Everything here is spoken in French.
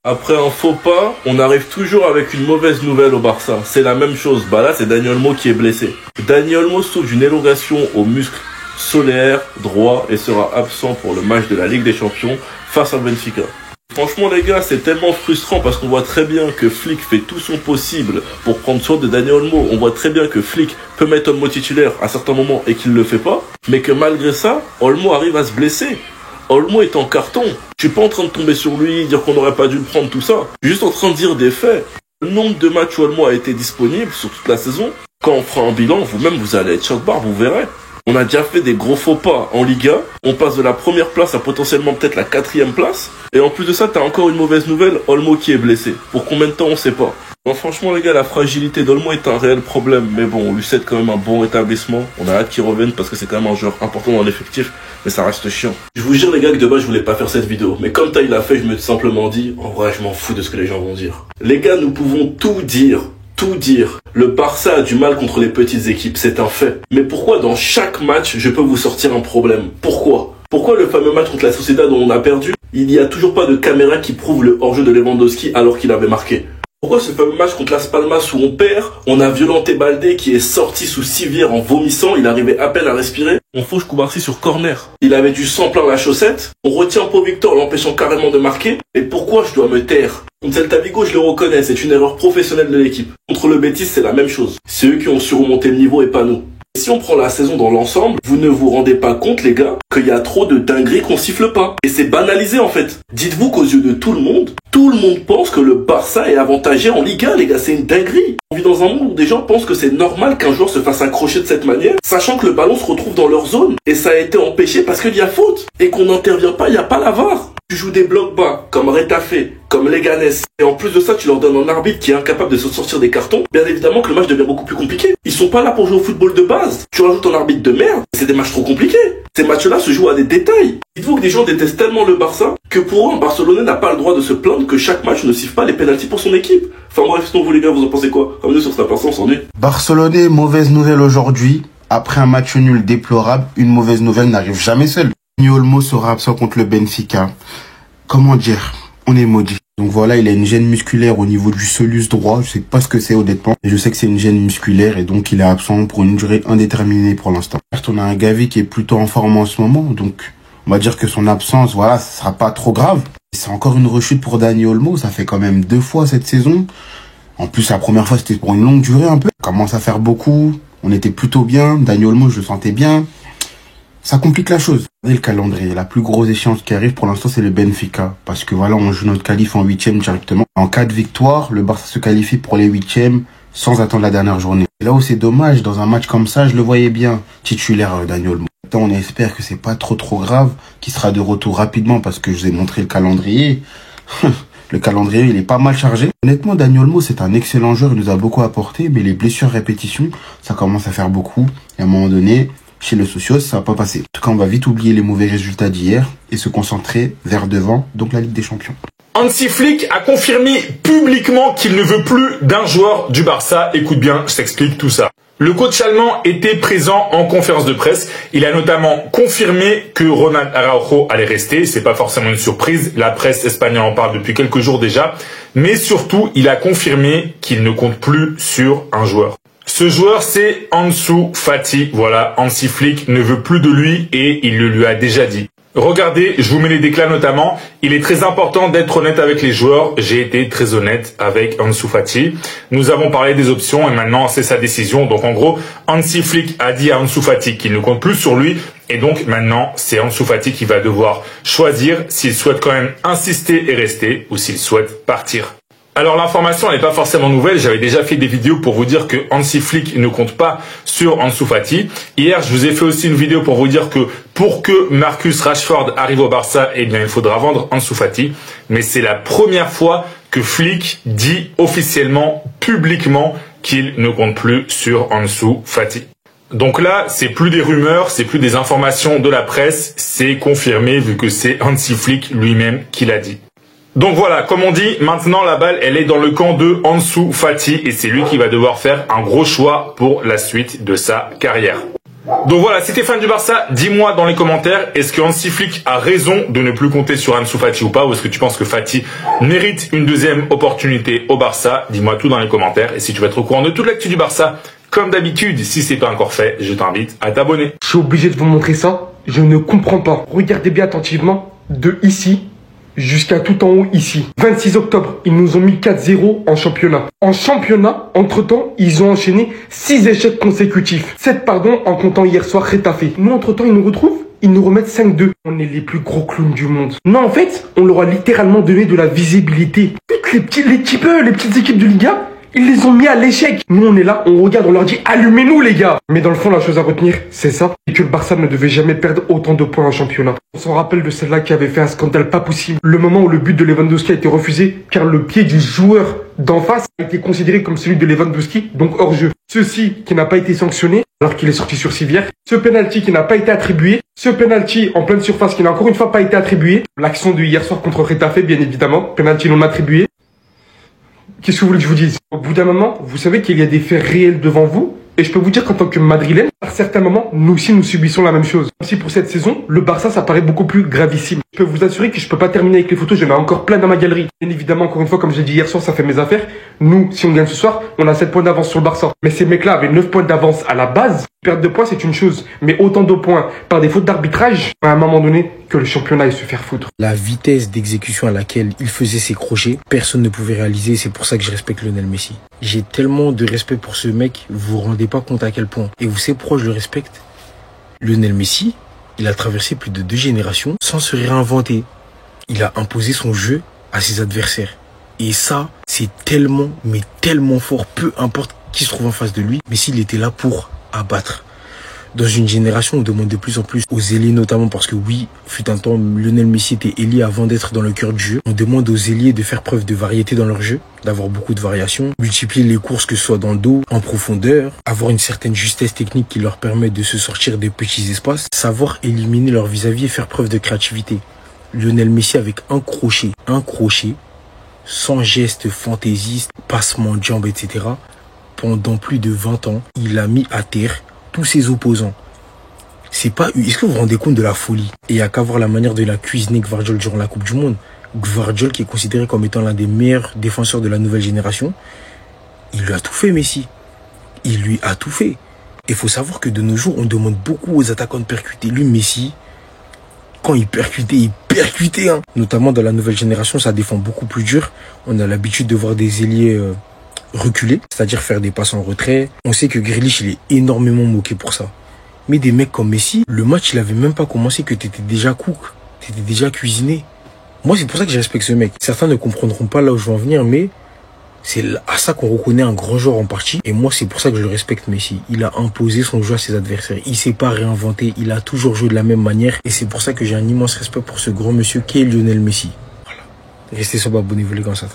Après un faux pas, on arrive toujours avec une mauvaise nouvelle au Barça. C'est la même chose. Bah là, c'est Dani Olmo qui est blessé. Dani Olmo souffre d'une élongation au muscle solaire droit et sera absent pour le match de la Ligue des Champions face à Benfica. Franchement les gars, c'est tellement frustrant parce qu'on voit très bien que Flick fait tout son possible pour prendre soin de Dani Olmo. On voit très bien que Flick peut mettre Olmo titulaire à certains moments et qu'il ne le fait pas. Mais que malgré ça, Olmo arrive à se blesser. Olmo est en carton. Je suis pas en train de tomber sur lui, dire qu'on n'aurait pas dû le prendre, tout ça. Je suis juste en train de dire des faits. Le nombre de matchs où Olmo a été disponible sur toute la saison, quand on fera un bilan, vous-même vous allez être choc-barre, vous verrez. On a déjà fait des gros faux pas en Liga. On passe de la première place à potentiellement peut-être la 4e place. Et en plus de ça, t'as encore une mauvaise nouvelle, Olmo qui est blessé. Pour combien de temps, on sait pas. Bon, franchement les gars, la fragilité d'Olmo est un réel problème. Mais bon, on lui souhaite quand même un bon rétablissement. On a hâte qu'il revienne parce que c'est quand même un joueur important dans l'effectif. Mais ça reste chiant. Je vous jure les gars que de base je voulais pas faire cette vidéo. Mais comme Taï l'a fait, je me suis simplement dit, en vrai je m'en fous de ce que les gens vont dire. Les gars, nous pouvons tout dire. Tout dire. Le Barça a du mal contre les petites équipes, c'est un fait. Mais pourquoi dans chaque match, je peux vous sortir un problème? Pourquoi le fameux match contre la Sociedad dont on a perdu, il n'y a toujours pas de caméra qui prouve le hors-jeu de Lewandowski alors qu'il avait marqué? Pourquoi ce fameux match contre Las Palmas où on perd, on a violenté Baldé qui est sorti sous civière en vomissant, il arrivait à peine à respirer. On fauche Koubarsi sur corner. Il avait du sang plein la chaussette. On retient Pau Victor l'empêchant carrément de marquer. Et pourquoi je dois me taire? Contre Celta Vigo, je le reconnais, c'est une erreur professionnelle de l'équipe. Contre le Betis, c'est la même chose. C'est eux qui ont surmonté le niveau et pas nous. Et si on prend la saison dans l'ensemble, vous ne vous rendez pas compte, les gars, qu'il y a trop de dingueries qu'on siffle pas. Et c'est banalisé, en fait. Dites-vous qu'aux yeux de tout le monde pense que le Barça est avantagé en Liga, les gars, c'est une dinguerie. On vit dans un monde où des gens pensent que c'est normal qu'un joueur se fasse accrocher de cette manière, sachant que le ballon se retrouve dans leur zone. Et ça a été empêché parce qu'il y a faute. Et qu'on n'intervient pas, il n'y a pas la VAR. Tu joues des blocs bas, comme Retafe, comme Leganés, et en plus de ça, tu leur donnes un arbitre qui est incapable de se sortir des cartons, bien évidemment que le match devient beaucoup plus compliqué. Ils sont pas là pour jouer au football de base. Tu rajoutes un arbitre de merde, c'est des matchs trop compliqués. Ces matchs-là se jouent à des détails. Dites-vous que des gens détestent tellement le Barça, que pour eux, un Barcelonais n'a pas le droit de se plaindre que chaque match ne siffle pas les pénaltys pour son équipe. Enfin bref, sinon vous les gars, vous en pensez quoi? Comme nous sur Snap, on s'ennuie. Barcelonais, mauvaise nouvelle aujourd'hui. Après un match nul déplorable, une mauvaise nouvelle n'arrive jamais seule. Dani Olmo sera absent contre le Benfica. Comment dire? On est maudit. Donc voilà, il a une gêne musculaire au niveau du solus droit. Je sais pas ce que c'est honnêtement. Mais je sais que c'est une gêne musculaire et donc il est absent pour une durée indéterminée pour l'instant. Certes, on a un Gavi qui est plutôt en forme en ce moment. Donc on va dire que son absence, voilà, ce sera pas trop grave. C'est encore une rechute pour Dani Olmo. Ça fait quand même 2 fois cette saison. En plus, la première fois, c'était pour une longue durée un peu. Ça commence à faire beaucoup. On était plutôt bien. Dani Olmo, je le sentais bien. Ça complique la chose. Regardez le calendrier. La plus grosse échéance qui arrive pour l'instant, c'est le Benfica. Parce que voilà, on joue notre qualif en 8e directement. En cas de victoire, le Barça se qualifie pour les 8e sans attendre la dernière journée. Et là où c'est dommage, dans un match comme ça, je le voyais bien titulaire Dani Olmo. On espère que c'est pas trop grave, qu'il sera de retour rapidement parce que je vous ai montré le calendrier. Le calendrier, il est pas mal chargé. Honnêtement, Dani Olmo, c'est un excellent joueur, il nous a beaucoup apporté, mais les blessures répétitions, ça commence à faire beaucoup. Et à un moment donné, chez le Socios, ça va pas passer. En tout cas, on va vite oublier les mauvais résultats d'hier et se concentrer vers devant, donc la Ligue des Champions. Hansi Flick a confirmé publiquement qu'il ne veut plus d'un joueur du Barça. Écoute bien, je t'explique tout ça. Le coach allemand était présent en conférence de presse. Il a notamment confirmé que Ronald Araujo allait rester. C'est pas forcément une surprise. La presse espagnole en parle depuis quelques jours déjà. Mais surtout, il a confirmé qu'il ne compte plus sur un joueur. Ce joueur, c'est Ansu Fati. Voilà, Hansi Flick ne veut plus de lui et il le lui a déjà dit. Regardez, je vous mets les déclats notamment. Il est très important d'être honnête avec les joueurs. J'ai été très honnête avec Ansu Fati. Nous avons parlé des options et maintenant c'est sa décision. Donc en gros, Hansi Flick a dit à Ansu Fati qu'il ne compte plus sur lui. Et donc maintenant, c'est Ansu Fati qui va devoir choisir s'il souhaite quand même insister et rester ou s'il souhaite partir. Alors l'information n'est pas forcément nouvelle, j'avais déjà fait des vidéos pour vous dire que Hansi Flick ne compte pas sur Ansu Fati. Hier, je vous ai fait aussi une vidéo pour vous dire que pour que Marcus Rashford arrive au Barça, eh bien il faudra vendre Ansu Fati. Mais c'est la première fois que Flick dit officiellement, publiquement, qu'il ne compte plus sur Ansu Fati. Donc là, c'est plus des rumeurs, c'est plus des informations de la presse, c'est confirmé vu que c'est Hansi Flick lui-même qui l'a dit. Donc voilà, comme on dit, maintenant la balle, elle est dans le camp de Ansu Fati et c'est lui qui va devoir faire un gros choix pour la suite de sa carrière. Donc voilà, si t'es fan du Barça, dis-moi dans les commentaires, est-ce que Hansi Flick a raison de ne plus compter sur Ansu Fati ou pas, ou est-ce que tu penses que Fati mérite une deuxième opportunité au Barça? Dis-moi tout dans les commentaires, et si tu veux être au courant de toute l'actu du Barça, comme d'habitude, si c'est pas encore fait, je t'invite à t'abonner. Je suis obligé de vous montrer ça, je ne comprends pas. Regardez bien attentivement, de ici jusqu'à tout en haut ici. 26 octobre, ils nous ont mis 4-0 en championnat. En championnat, entre-temps, ils ont enchaîné 6 échecs consécutifs. 7 pardon, en comptant hier soir Retafe. Nous, entre-temps, ils nous retrouvent, ils nous remettent 5-2. On est les plus gros clowns du monde. Non, en fait, on leur a littéralement donné de la visibilité. Les petites équipes de Liga, ils les ont mis à l'échec. Nous, on est là, on regarde, on leur dit allumez-nous les gars. Mais dans le fond, la chose à retenir, c'est ça. Et que le Barça ne devait jamais perdre autant de points en championnat. On s'en rappelle de celle-là qui avait fait un scandale pas possible. Le moment où le but de Lewandowski a été refusé, car le pied du joueur d'en face a été considéré comme celui de Lewandowski, donc hors jeu. Ceci qui n'a pas été sanctionné, alors qu'il est sorti sur civière. Ce penalty qui n'a pas été attribué. Ce penalty en pleine surface qui n'a encore une fois pas été attribué. L'action de hier soir contre Retafe, bien évidemment. Penalty non attribué. Qu'est-ce que vous voulez que je vous dise? Au bout d'un moment, vous savez qu'il y a des faits réels devant vous. Et je peux vous dire qu'en tant que Madrilène, à certains moments, nous aussi, nous subissons la même chose. Même si pour cette saison, le Barça, ça paraît beaucoup plus gravissime. Je peux vous assurer que je peux pas terminer avec les photos, j'en ai encore plein dans ma galerie. Bien évidemment, encore une fois, comme j'ai dit hier soir, ça fait mes affaires. Nous, si on gagne ce soir, on a 7 points d'avance sur le Barça. Mais ces mecs-là avaient 9 points d'avance à la base. Perdre de points, c'est une chose. Mais autant de points par des fautes d'arbitrage, à un moment donné, que le championnat aille se faire foutre. La vitesse d'exécution à laquelle il faisait ses crochets, personne ne pouvait réaliser. C'est pour ça que je respecte Lionel Messi. J'ai tellement de respect pour ce mec, vous vous rendez pas compte à quel point. Et vous savez pourquoi je le respecte? Lionel Messi, il a traversé plus de 2 générations sans se réinventer. Il a imposé son jeu à ses adversaires. Et ça, c'est tellement, mais tellement fort, peu importe qui se trouve en face de lui. Messi, il était là pour abattre. Dans une génération, on demande de plus en plus aux ailiers, notamment parce que oui, fut un temps, Lionel Messi était ailier avant d'être dans le cœur du jeu. On demande aux ailiers de faire preuve de variété dans leur jeu, d'avoir beaucoup de variations, multiplier les courses que ce soit dans le dos, en profondeur, avoir une certaine justesse technique qui leur permet de se sortir des petits espaces, savoir éliminer leur vis-à-vis et faire preuve de créativité. Lionel Messi avec un crochet, sans geste fantaisiste, passement de jambes, etc. Pendant plus de 20 ans, il a mis à terre tous ses opposants. C'est pas... Est-ce que vous vous rendez compte de la folie? Et il n'y a qu'à voir la manière de la cuisiner Gvardiol durant la Coupe du Monde. Gvardiol, qui est considéré comme étant l'un des meilleurs défenseurs de la nouvelle génération, il lui a tout fait, Messi. Il lui a tout fait. Et il faut savoir que de nos jours, on demande beaucoup aux attaquants de percuter. Lui, Messi, quand il percutait, hein. Notamment dans la nouvelle génération, ça défend beaucoup plus dur. On a l'habitude de voir des ailiers reculer, c'est-à-dire faire des passes en retrait. On sait que Grealish, il est énormément moqué pour ça. Mais des mecs comme Messi, le match, il avait même pas commencé que t'étais déjà cook, t'étais déjà cuisiné. Moi, c'est pour ça que je respecte ce mec. Certains ne comprendront pas là où je veux en venir, mais c'est à ça qu'on reconnaît un grand joueur en partie. Et moi, c'est pour ça que je le respecte, Messi. Il a imposé son jeu à ses adversaires. Il s'est pas réinventé. Il a toujours joué de la même manière. Et c'est pour ça que j'ai un immense respect pour ce grand monsieur qui est Lionel Messi. Voilà. Restez sur, abonnez-vous les gars, ça